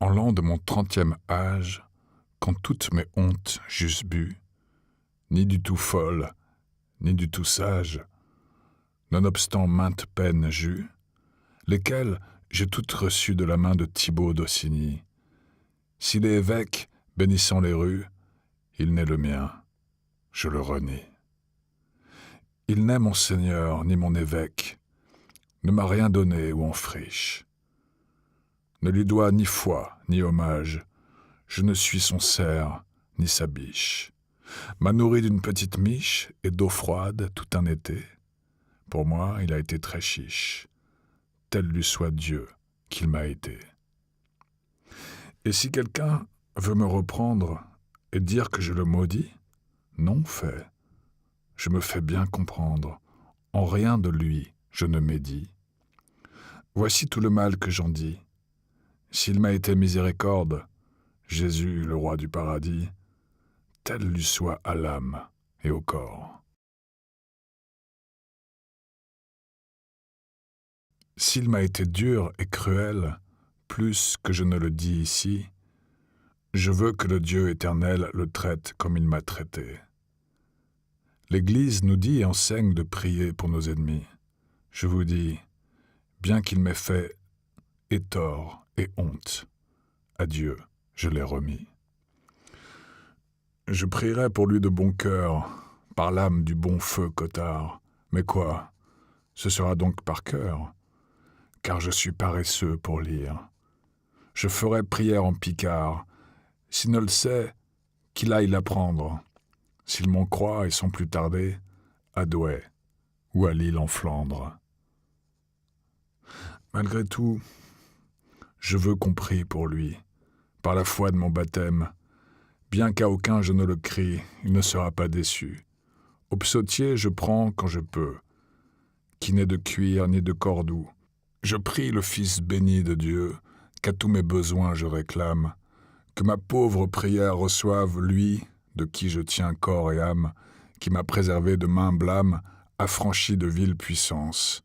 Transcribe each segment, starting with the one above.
En l'an de mon 30e âge, quand toutes mes hontes j'eusse bu, ni du tout folle, ni du tout sage, nonobstant maintes peines j'eus, lesquelles j'ai toutes reçues de la main de Thibaut d'Aussigny. S'il est évêque, bénissant les rues, il n'est le mien, je le renie. Il n'est mon seigneur ni mon évêque, ne m'a rien donné ou en friche, ne lui dois ni foi ni hommage, je ne suis son cerf ni sa biche, m'a nourri d'une petite miche et d'eau froide tout un été. Pour moi, il a été très chiche, tel lui soit Dieu qu'il m'a été. Et si quelqu'un veut me reprendre et dire que je le maudis, non fait, je me fais bien comprendre, en rien de lui je ne médis. Voici tout le mal que j'en dis. S'il m'a été miséricorde, Jésus, le roi du paradis, tel lui soit à l'âme et au corps. S'il m'a été dur et cruel, plus que je ne le dis ici, je veux que le Dieu éternel le traite comme il m'a traité. L'Église nous dit et enseigne de prier pour nos ennemis. Je vous dis, bien qu'il m'ait fait et tort et honte, à Dieu je l'ai remis. Je prierai pour lui de bon cœur, par l'âme du bon feu Cottard. Mais quoi, ce sera donc par cœur, car je suis paresseux pour lire. Je ferai prière en picard. S'il ne le sait, qu'il aille l'apprendre. S'il m'en croit et sans plus tarder, à Douai ou à Lille en Flandre. Malgré tout, je veux qu'on prie pour lui, par la foi de mon baptême. Bien qu'à aucun je ne le crie, il ne sera pas déçu. Au psautier, je prends quand je peux, qui n'est de cuir ni de cordou. Je prie le Fils béni de Dieu, qu'à tous mes besoins je réclame, que ma pauvre prière reçoive lui, de qui je tiens corps et âme, qui m'a préservé de main blâme, affranchi de vile puissance.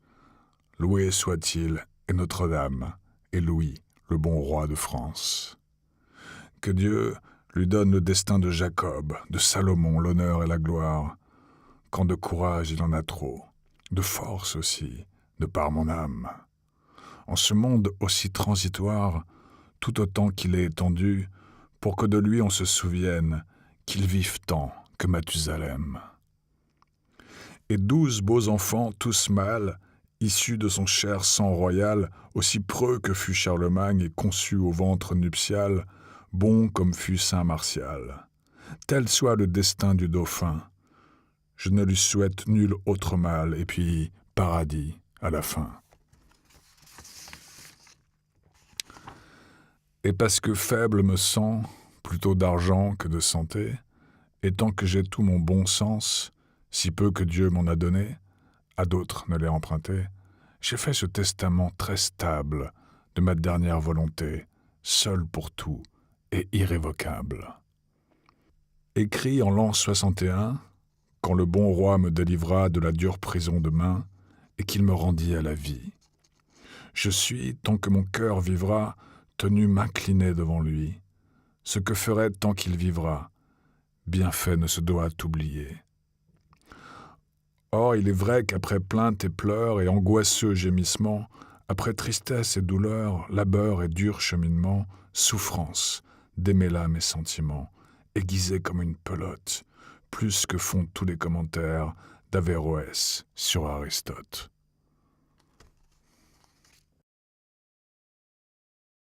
Loué soit-il, et Notre-Dame, et Louis, le bon roi de France. Que Dieu lui donne le destin de Jacob, de Salomon, l'honneur et la gloire. Quand de courage il en a trop, de force aussi, de par mon âme. En ce monde aussi transitoire, tout autant qu'il est étendu, pour que de lui on se souvienne, qu'il vive tant que Mathusalem. Et 12 beaux enfants, tous mâles, issus de son cher sang royal, aussi preux que fut Charlemagne et conçu au ventre nuptial, bon comme fut saint Martial. Tel soit le destin du dauphin. Je ne lui souhaite nul autre mal, et puis paradis à la fin. Et parce que faible me sens, plutôt d'argent que de santé, et tant que j'ai tout mon bon sens, si peu que Dieu m'en a donné, à d'autres ne l'ai emprunté, j'ai fait ce testament très stable de ma dernière volonté, seul pour tout et irrévocable. Écrit en l'an 61, quand le bon roi me délivra de la dure prison de main et qu'il me rendit à la vie. Je suis, tant que mon cœur vivra, tenu m'incliner devant lui. Ce que ferait tant qu'il vivra, bienfait ne se doit oublier. Or, il est vrai qu'après plaintes et pleurs et angoisseux gémissements, après tristesse et douleur, labeur et dur cheminement, souffrance, démêla mes sentiments, aiguisés comme une pelote, plus que font tous les commentaires d'Averroès sur Aristote.